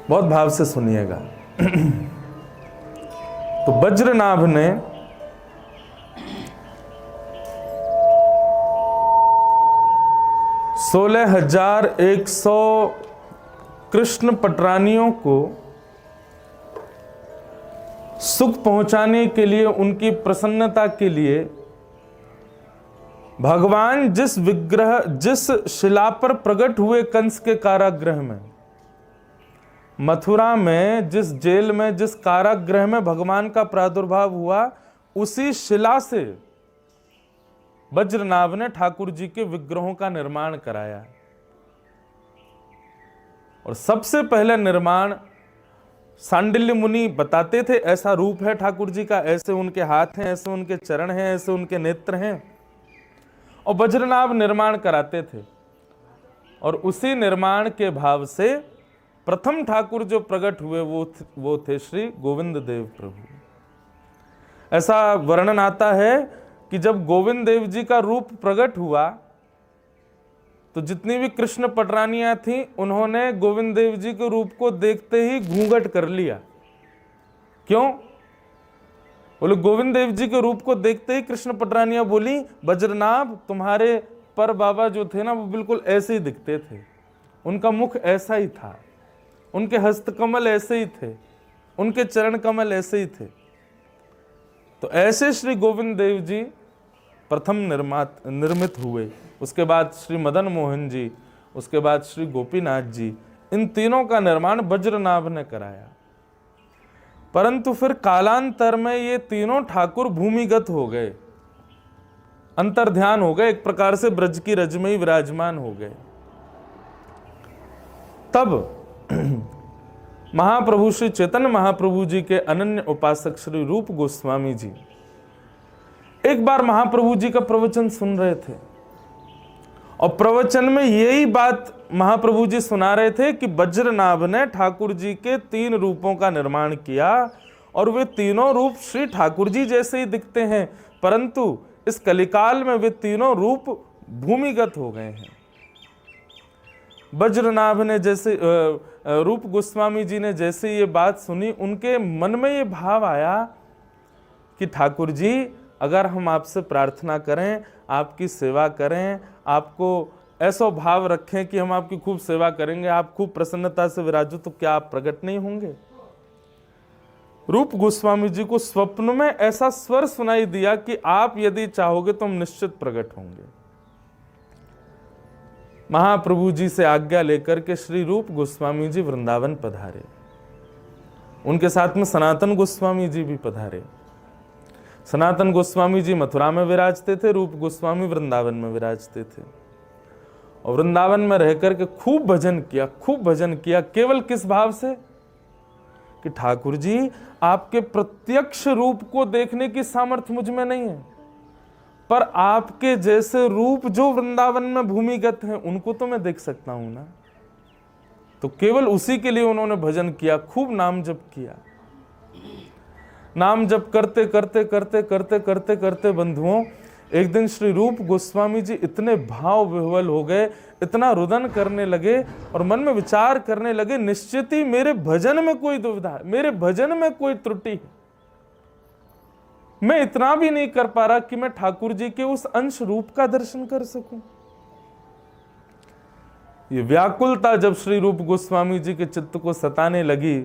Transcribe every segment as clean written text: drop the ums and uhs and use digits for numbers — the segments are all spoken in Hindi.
बहुत भाव से सुनिएगा। तो वज्रनाभ ने सोलह 16,100 कृष्ण पटरानियों को सुख पहुंचाने के लिए, उनकी प्रसन्नता के लिए, भगवान जिस शिला पर प्रकट हुए कंस के कारागृह में, मथुरा में जिस जेल में, जिस कारागृह में भगवान का प्रादुर्भाव हुआ, उसी शिला से वज्रनाभ ने ठाकुर जी के विग्रहों का निर्माण कराया। और सबसे पहले निर्माण सांडिल्य मुनि बताते थे, ऐसा रूप है ठाकुर जी का, ऐसे उनके हाथ हैं, ऐसे उनके चरण हैं, ऐसे उनके नेत्र हैं, और वज्रनाभ निर्माण कराते थे। और उसी निर्माण के भाव से प्रथम ठाकुर जो प्रकट हुए वो थे श्री गोविंद देव प्रभु। ऐसा वर्णन आता है कि जब गोविंद देव जी का रूप प्रकट हुआ तो जितनी भी कृष्ण पटरानियां थीं, उन्होंने गोविंद देव जी के रूप को देखते ही घूंघट कर लिया। क्यों? बोले गोविंद देव जी के रूप को देखते ही कृष्ण पटरानियां बोली, वज्रनाभ तुम्हारे पर बाबा जो थे ना, वो बिल्कुल ऐसे ही दिखते थे, उनका मुख ऐसा ही था, उनके हस्तकमल ऐसे ही थे, उनके चरण कमल ऐसे ही थे। तो ऐसे श्री गोविंद देव जी प्रथम निर्मित हुए। उसके बाद श्री मदन मोहन जी, उसके बाद श्री गोपीनाथ जी, इन तीनों का निर्माण वज्रनाभ ने कराया। परंतु फिर कालांतर में ये तीनों ठाकुर भूमिगत हो गए, अंतर्ध्यान हो गए, एक प्रकार से ब्रज की रज में ही विराजमान हो गए। तब महाप्रभु श्री चैतन्य महाप्रभु जी के अनन्य उपासक श्री रूप गोस्वामी जी एक बार महाप्रभु जी का प्रवचन सुन रहे थे, और प्रवचन में यही बात महाप्रभु जी सुना रहे थे कि वज्रनाभ ने ठाकुर जी के 3 रूपों का निर्माण किया, और वे तीनों रूप श्री ठाकुर जी जैसे ही दिखते हैं, परंतु इस कलिकाल में वे तीनों रूप भूमिगत हो गए हैं। वज्रनाभ ने जैसे रूप गोस्वामी जी ने जैसे ये बात सुनी, उनके मन में ये भाव आया कि ठाकुर जी, अगर हम आपसे प्रार्थना करें, आपकी सेवा करें, आपको ऐसा भाव रखें कि हम आपकी खूब सेवा करेंगे, आप खूब प्रसन्नता से विराजो, तो क्या आप प्रकट नहीं होंगे? रूप गोस्वामी जी को स्वप्न में ऐसा स्वर सुनाई दिया कि आप यदि चाहोगे तो हम निश्चित प्रकट होंगे। महाप्रभु जी से आज्ञा लेकर के श्री रूप गोस्वामी जी वृंदावन पधारे। उनके साथ में सनातन गोस्वामी जी भी पधारे। सनातन गोस्वामी जी मथुरा में विराजते थे, रूप गोस्वामी वृंदावन में विराजते थे। और वृंदावन में रहकर के खूब भजन किया, खूब भजन किया। केवल किस भाव से? कि ठाकुर जी, आपके प्रत्यक्ष रूप को देखने की सामर्थ्य मुझ में नहीं है, पर आपके जैसे रूप जो वृंदावन में भूमिगत हैं, उनको तो मैं देख सकता हूं ना। तो केवल उसी के लिए उन्होंने भजन किया, खूब नाम जप किया। नाम जप करते करते करते करते करते करते बंधुओं, एक दिन श्री रूप गोस्वामी जी इतने भाव विह्वल हो गए, इतना रुदन करने लगे और मन में विचार करने लगे, निश्चित ही मेरे भजन में कोई दुविधा है, मेरे भजन में कोई त्रुटि है। मैं इतना भी नहीं कर पा रहा कि मैं ठाकुर जी के उस अंश रूप का दर्शन कर सकूं। ये व्याकुलता जब श्री रूप गोस्वामी जी के चित्त को सताने लगी,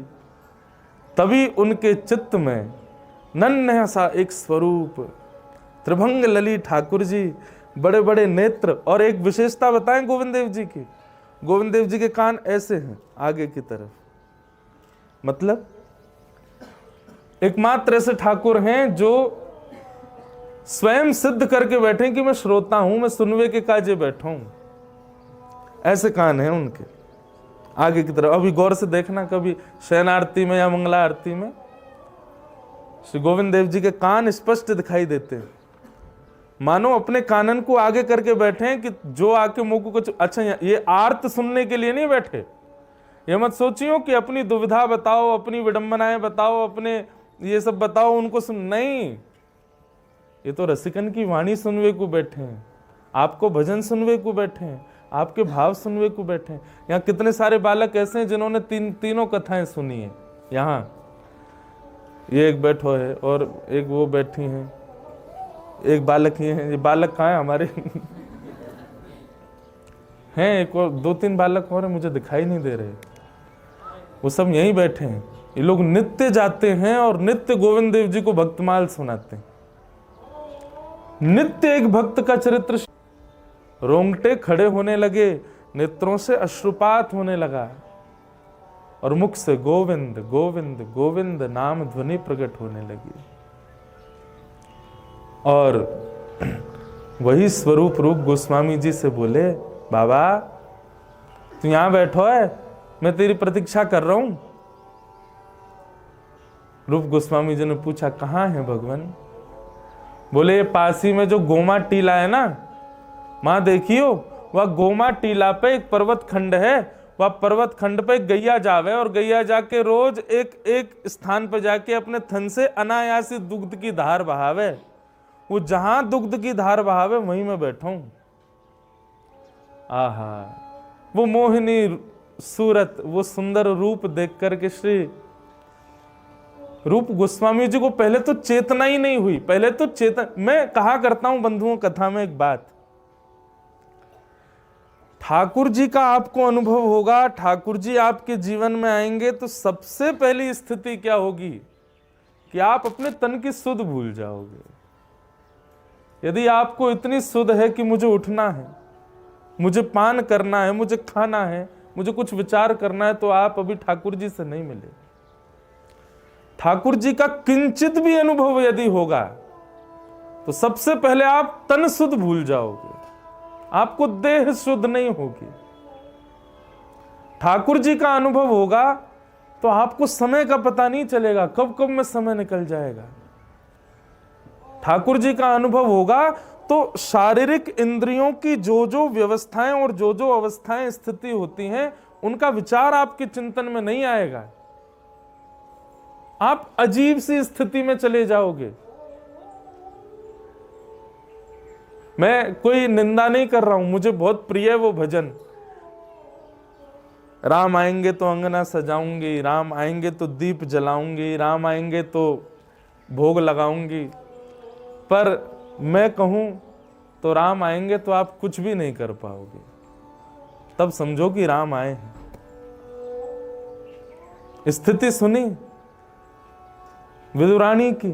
तभी उनके चित्त में नन्हा सा एक स्वरूप, त्रिभंग लली ठाकुर जी, बड़े बड़े नेत्र, और एक विशेषता बताएं गोविंद देव जी की। गोविंद देव जी के कान ऐसे हैं आगे की तरफ, मतलब एकमात्र ऐसे ठाकुर हैं जो स्वयं सिद्ध करके बैठे कि मैं श्रोता हूं, मैं सुनवे के काजे बैठा हूं। ऐसे कान हैं उनके आगे की तरफ। अभी गौर से देखना, कभी शयन आरती में या मंगला आरती में श्री गोविंद देव जी के कान स्पष्ट दिखाई देते हैं, मानो अपने कानन को आगे करके बैठे हैं कि जो आके मुंह को कुछ अच्छा, ये आर्त सुनने के लिए नहीं बैठे। ये मत सोचियो कि अपनी दुविधा बताओ, अपनी विडंबनाएं बताओ, अपने ये सब बताओ, उनको सुन, नहीं। ये तो रसिकन की वाणी सुनवे को बैठे हैं, आपको भजन सुनवे को बैठे हैं, आपके भाव सुनवे को बैठे हैं। यहाँ कितने सारे बालक ऐसे हैं जिन्होंने तीनों कथाएं सुनी है। यहाँ ये एक बैठो है और एक वो बैठी हैं, एक बालक ये है। ये बालक कहाँ है हमारे? हैं एक और 2-3 बालक और मुझे दिखाई नहीं दे रहे, वो सब यहीं बैठे हैं। ये लोग नित्य जाते हैं और नित्य गोविंद देव जी को भक्तमाल सुनाते हैं। नित्य एक भक्त का चरित्र, रोंगटे खड़े होने लगे, नेत्रों से अश्रुपात होने लगा और मुख से गोविंद गोविंद गोविंद नाम ध्वनि प्रकट होने लगी। और वही स्वरूप रूप गोस्वामी जी से बोले, बाबा तू यहां बैठो है, मैं तेरी प्रतीक्षा कर रहा हूं। रूप गोस्वामी जी ने पूछा, कहां है भगवान? बोले पासी में जो गोमा टीला है ना, मां देखियो, वह गोमा टीला पे एक पर्वत खंड है, वह पर्वत खंड पे गैया जावे और गैया जाके रोज एक एक स्थान पर जाके अपने थन से अनायासी दुग्ध की धार बहावे। वो जहां दुग्ध की धार बहावे वहीं मैं बैठा हूं। आहा, वो मोहिनी सूरत, वो सुंदर रूप देख करके श्री रूप गोस्वामी जी को पहले तो चेतना ही नहीं हुई। पहले तो मैं कहा करता हूं बंधुओं कथा में एक बात, ठाकुर जी का आपको अनुभव होगा, ठाकुर जी आपके जीवन में आएंगे तो सबसे पहली स्थिति क्या होगी कि आप अपने तन की सुध भूल जाओगे। यदि आपको इतनी सुध है कि मुझे उठना है, मुझे पान करना है, मुझे खाना है, मुझे कुछ विचार करना है, तो आप अभी ठाकुर जी से नहीं मिले। ठाकुर जी का किंचित भी अनुभव यदि होगा तो सबसे पहले आप तन शुद्ध भूल जाओगे, आपको देह शुद्ध नहीं होगी। ठाकुर जी का अनुभव होगा तो आपको समय का पता नहीं चलेगा, कब कब में समय निकल जाएगा। ठाकुर जी का अनुभव होगा तो शारीरिक इंद्रियों की जो जो व्यवस्थाएं और जो जो अवस्थाएं स्थिति होती हैं, उनका विचार आपके चिंतन में नहीं आएगा। आप अजीब सी स्थिति में चले जाओगे। मैं कोई निंदा नहीं कर रहा हूं, मुझे बहुत प्रिय है वो भजन, राम आएंगे तो अंगना सजाऊंगी, राम आएंगे तो दीप जलाऊंगी, राम आएंगे तो भोग लगाऊंगी। पर मैं कहूं तो राम आएंगे तो आप कुछ भी नहीं कर पाओगे, तब समझो कि राम आए हैं। स्थिति सुनी विदुरानी की,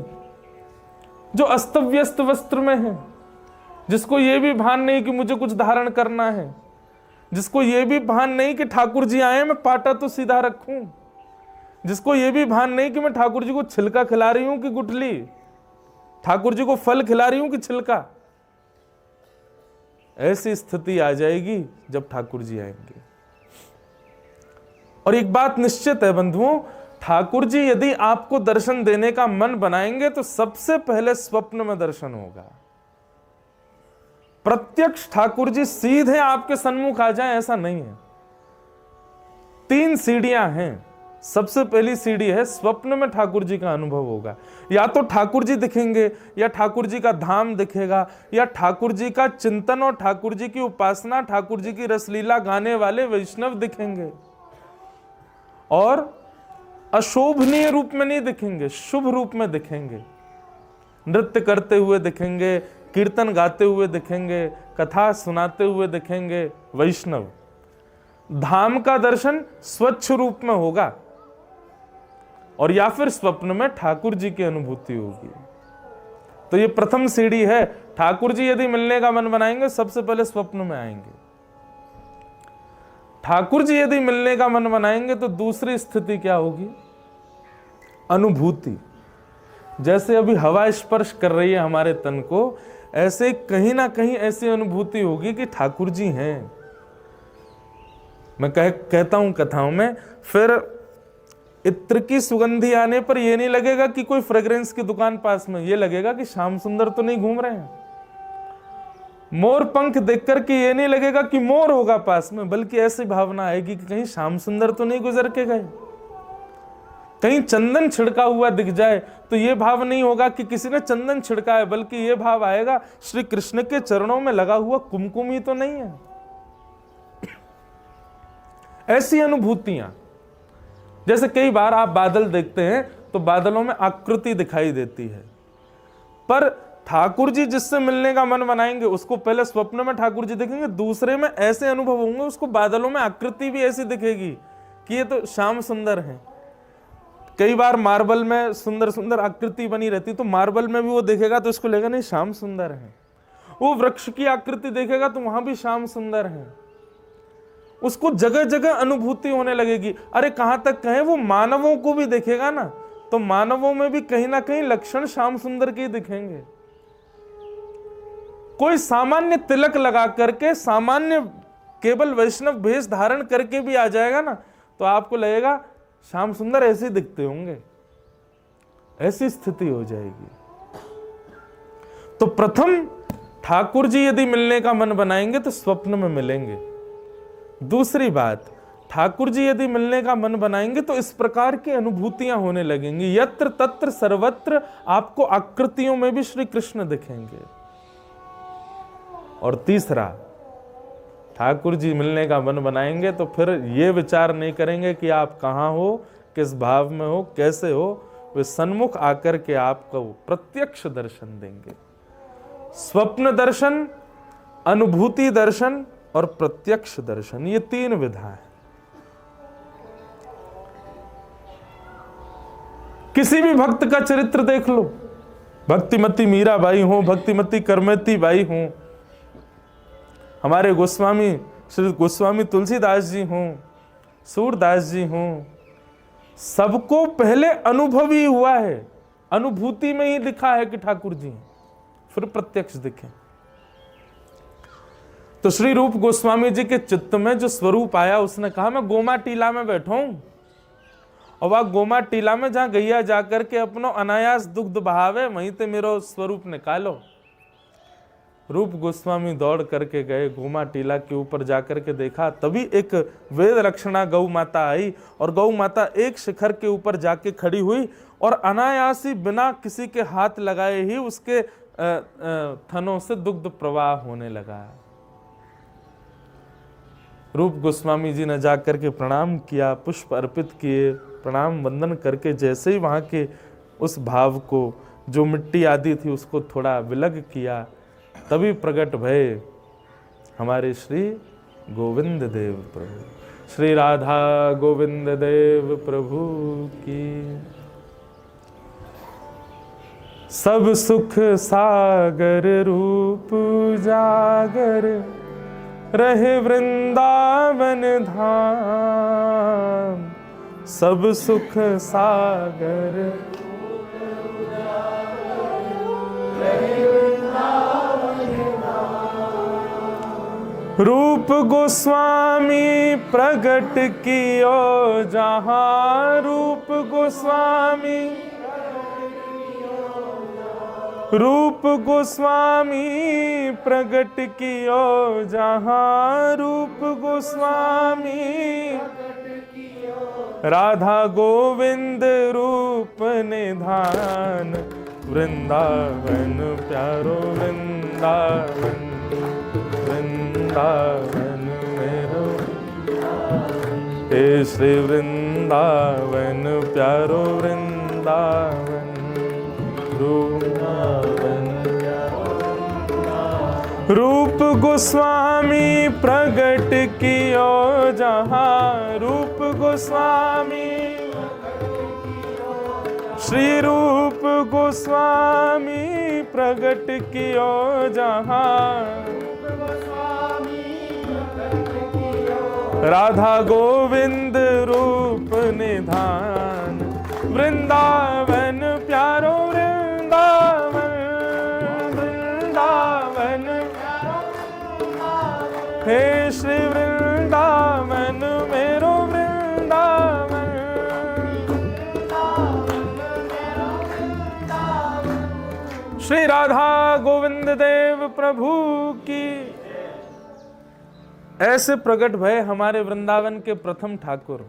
जो अस्त व्यस्त वस्त्र में है, जिसको यह भी भान नहीं कि मुझे कुछ धारण करना है, जिसको यह भी भान नहीं कि ठाकुर जी आए मैं पाटा तो सीधा रखूं, जिसको यह भी भान नहीं कि मैं ठाकुर जी को छिलका खिला रही हूं कि गुठली, ठाकुर जी को फल खिला रही हूं कि छिलका। ऐसी स्थिति आ जाएगी जब ठाकुर जी आएंगे। और एक बात निश्चित है बंधुओं, ठाकुर जी यदि आपको दर्शन देने का मन बनाएंगे तो सबसे पहले स्वप्न में दर्शन होगा। प्रत्यक्ष ठाकुर जी सीधे आपके सन्मुख आ जाएं ऐसा नहीं है। 3 सीढ़ियां हैं। सबसे पहली सीढ़ी है स्वप्न में ठाकुर जी का अनुभव होगा। या तो ठाकुर जी दिखेंगे, या ठाकुर जी का धाम दिखेगा, या ठाकुर जी का चिंतन और ठाकुर जी की उपासना, ठाकुर जी की रसलीला गाने वाले वैष्णव दिखेंगे। और अशोभनीय रूप में नहीं दिखेंगे, शुभ रूप में दिखेंगे। नृत्य करते हुए दिखेंगे, कीर्तन गाते हुए दिखेंगे, कथा सुनाते हुए दिखेंगे वैष्णव। धाम का दर्शन स्वच्छ रूप में होगा, और या फिर स्वप्न में ठाकुर जी की अनुभूति होगी। तो ये प्रथम सीढ़ी है। ठाकुर जी यदि मिलने का मन बनाएंगे सबसे पहले स्वप्न में आएंगे। ठाकुर जी यदि मिलने का मन बनाएंगे तो दूसरी स्थिति क्या होगी? अनुभूति। जैसे अभी हवा स्पर्श कर रही है हमारे तन को, ऐसे कहीं ना कहीं ऐसी अनुभूति होगी कि ठाकुर जी हैं। मैं कहता हूं कथाओं में, फिर इत्र की सुगंधी आने पर यह नहीं लगेगा कि कोई फ्रेग्रेंस की दुकान पास में, यह लगेगा कि श्याम सुंदर तो नहीं घूम रहे हैं। मोर पंख देख करके ये नहीं लगेगा कि मोर होगा पास में, बल्कि ऐसी भावना आएगी कि कहीं श्याम सुंदर तो नहीं गुजर के गए। कहीं चंदन छिड़का हुआ दिख जाए तो ये भाव नहीं होगा कि किसी ने चंदन छिड़का है, बल्कि ये भाव आएगा श्री कृष्ण के चरणों में लगा हुआ कुमकुम ही तो नहीं है। ऐसी अनुभूतियां, जैसे कई बार आप बादल देखते हैं तो बादलों में आकृति दिखाई देती है, पर ठाकुर जी जिससे मिलने का मन बनाएंगे उसको पहले स्वप्न में ठाकुर जी दिखेंगे, दूसरे में ऐसे अनुभव होंगे उसको बादलों में आकृति भी ऐसी दिखेगी कि ये तो श्याम सुंदर है। कई बार मार्बल में सुंदर सुंदर आकृति बनी रहती, तो मार्बल में भी वो देखेगा तो इसको लगेगा नहीं श्याम सुंदर है। वो वृक्ष की आकृति देखेगा तो वहां भी श्याम सुंदर है। उसको जगह जगह अनुभूति होने लगेगी। अरे कहां तक कहें, वो मानवों को भी देखेगा ना तो मानवों में भी कहीं ना कहीं लक्षण श्याम सुंदर के ही दिखेंगे। कोई सामान्य तिलक लगा करके, सामान्य केवल वैष्णव भेष धारण करके भी आ जाएगा ना तो आपको लगेगा श्याम सुंदर ऐसे दिखते होंगे, ऐसी स्थिति हो जाएगी। तो प्रथम ठाकुर जी यदि मिलने का मन बनाएंगे तो स्वप्न में मिलेंगे। दूसरी बात, ठाकुर जी यदि मिलने का मन बनाएंगे तो इस प्रकार की अनुभूतियां होने लगेंगी, यत्र तत्र सर्वत्र आपको आकृतियों में भी श्री कृष्ण दिखेंगे। और तीसरा, ठाकुर जी मिलने का मन बनाएंगे तो फिर ये विचार नहीं करेंगे कि आप कहाँ हो, किस भाव में हो, कैसे हो, वे सन्मुख आकर के आपको प्रत्यक्ष दर्शन देंगे। स्वप्न दर्शन, अनुभूति दर्शन और प्रत्यक्ष दर्शन, ये तीन विधा है। किसी भी भक्त का चरित्र देख लो, भक्तिमती मीराबाई हो, भक्तिमती करमती बाई हो, हमारे गोस्वामी श्री गोस्वामी तुलसीदास जी हों, सूरदास जी हों, सबको पहले अनुभव ही हुआ है, अनुभूति में ही दिखा है कि ठाकुर जी हैं, फिर प्रत्यक्ष दिखे। तो श्री रूप गोस्वामी जी के चित्त में जो स्वरूप आया, उसने कहा मैं गोमा टीला में बैठा हूं, और वह गोमा टीला में जहां गैया जाकर के अपनो अनायास दुग्ध बहावे, वहीं ते मेरो स्वरूप निकालो। रूप गोस्वामी दौड़ करके गए, गोमा टीला के ऊपर जाकर के देखा, तभी एक वेद लक्षणा गौ माता आई, और गौ माता एक शिखर के ऊपर जाके खड़ी हुई और अनायास ही बिना किसी के हाथ लगाए ही उसके थनों से दुग्ध प्रवाह होने लगा। रूप गोस्वामी जी ने जाकर के प्रणाम किया, पुष्प अर्पित किए, प्रणाम वंदन करके जैसे ही वहां के उस भाव को, जो मिट्टी आदि थी, उसको थोड़ा विलग किया, तभी प्रकट भय हमारे श्री गोविंद देव प्रभु। श्री राधा गोविंद देव प्रभु की। सब सुख सागर रूप जागर, रहे वृंदावन धाम। सब सुख सागर रूप गोस्वामी प्रगट कियो जहां। रूप गोस्वामी, रूप गोस्वामी प्रगट कियो जहां। रूप गोस्वामी राधा गोविंद रूप निधान। वृंदावन प्यारो वृंदावन, वृंदावन मेरो हे श्री वृंदावन प्यारो वृंदावन। रूप गोस्वामी प्रगट कियो जहां। रूप गोस्वामी, श्री रूप गोस्वामी प्रगट कियो जहां। राधा गोविंद रूप निधान। वृंदावन प्यारो वृंदावन, वृंदावन हे श्री वृंदावन मेरो वृंदावन। श्री राधा गोविंद देव प्रभु की। ऐसे प्रकट भय हमारे वृंदावन के प्रथम ठाकुर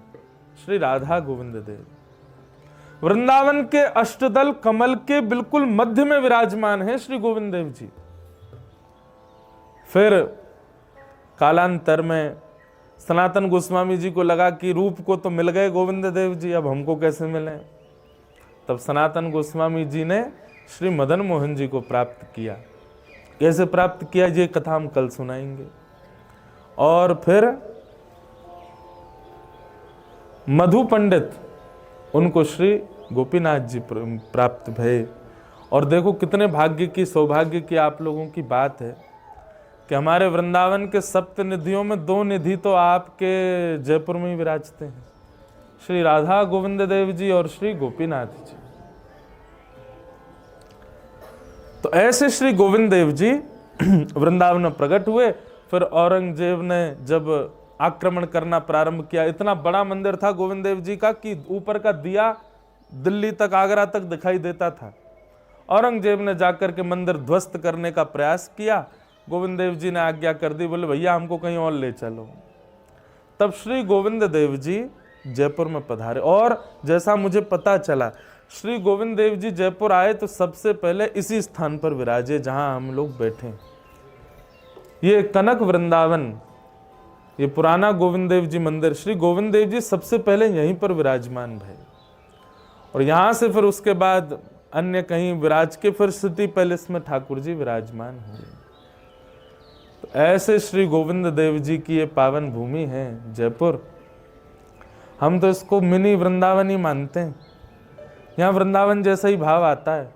श्री राधा गोविंद देव। वृंदावन के अष्टदल कमल के बिल्कुल मध्य में विराजमान है श्री गोविंद देव जी। फिर कालांतर में सनातन गोस्वामी जी को लगा कि रूप को तो मिल गए गोविंद देव जी, अब हमको कैसे मिले। तब सनातन गोस्वामी जी ने श्री मदन मोहन जी को प्राप्त किया। कैसे प्राप्त किया ये कथा हम कल सुनाएंगे। और फिर मधु पंडित उनको श्री गोपीनाथ जी प्राप्त भये। और देखो कितने भाग्य की, सौभाग्य की आप लोगों की बात है कि हमारे वृंदावन के सप्त निधियों में 2 निधि तो आपके जयपुर में ही विराजते हैं, श्री राधा गोविंद देव जी और श्री गोपीनाथ जी। तो ऐसे श्री गोविंद देव जी वृंदावन में प्रकट हुए। फिर औरंगजेब ने जब आक्रमण करना प्रारंभ किया, इतना बड़ा मंदिर था गोविंद देव जी का कि ऊपर का दिया दिल्ली तक, आगरा तक दिखाई देता था। औरंगजेब ने जाकर के मंदिर ध्वस्त करने का प्रयास किया। गोविंद देव जी ने आज्ञा कर दी, बोले भैया हमको कहीं और ले चलो। तब श्री गोविंद देव जी जयपुर में पधारे। और जैसा मुझे पता चला, श्री गोविंद देव जी जयपुर आए तो सबसे पहले इसी स्थान पर विराजे जहां हम लोग बैठे। ये कनक वृंदावन, ये पुराना गोविंद देव जी मंदिर, श्री गोविंद देव जी सबसे पहले यहीं पर विराजमान भये। और यहां से फिर उसके बाद अन्य कहीं विराज के फिर सिटी पैलेस में ठाकुर जी विराजमान हुए। तो ऐसे श्री गोविंद देव जी की ये पावन भूमि है जयपुर। हम तो इसको मिनी वृंदावन ही मानते हैं। यहाँ वृंदावन जैसा ही भाव आता है,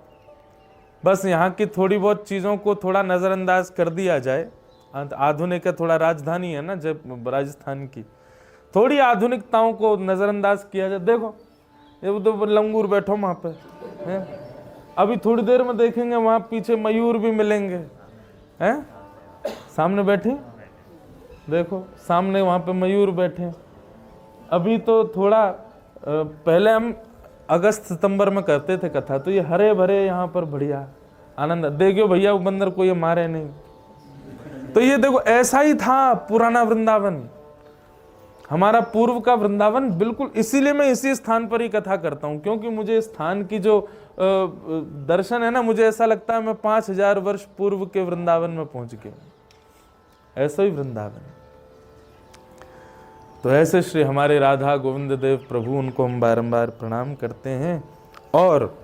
बस यहाँ की थोड़ी बहुत चीज़ों को थोड़ा नज़रअंदाज कर दिया जाए। आधुनिक है, थोड़ा राजधानी है ना जब राजस्थान की, थोड़ी आधुनिकताओं को नज़रअंदाज किया जाए। देखो ये तो लंगूर बैठो वहाँ पे है, अभी थोड़ी देर में देखेंगे वहाँ पीछे मयूर भी मिलेंगे हैं, सामने बैठे देखो, सामने वहाँ पे मयूर बैठे। अभी तो थोड़ा पहले हम अगस्त सितंबर में करते थे कथा, तो ये हरे भरे यहाँ पर बढ़िया आनंद। देखियो भैया वो बंदर को ये मारे नहीं। तो ये देखो ऐसा ही था पुराना वृंदावन, हमारा पूर्व का वृंदावन। बिल्कुल इसीलिए मैं इसी स्थान पर ही कथा करता हूँ, क्योंकि मुझे स्थान की जो दर्शन है ना, मुझे ऐसा लगता है मैं 5000 वर्ष पूर्व के वृंदावन में पहुंच गया। ऐसा ही वृंदावन। तो ऐसे श्री हमारे राधा गोविंद देव प्रभु, उनको हम बारंबार प्रणाम करते हैं। और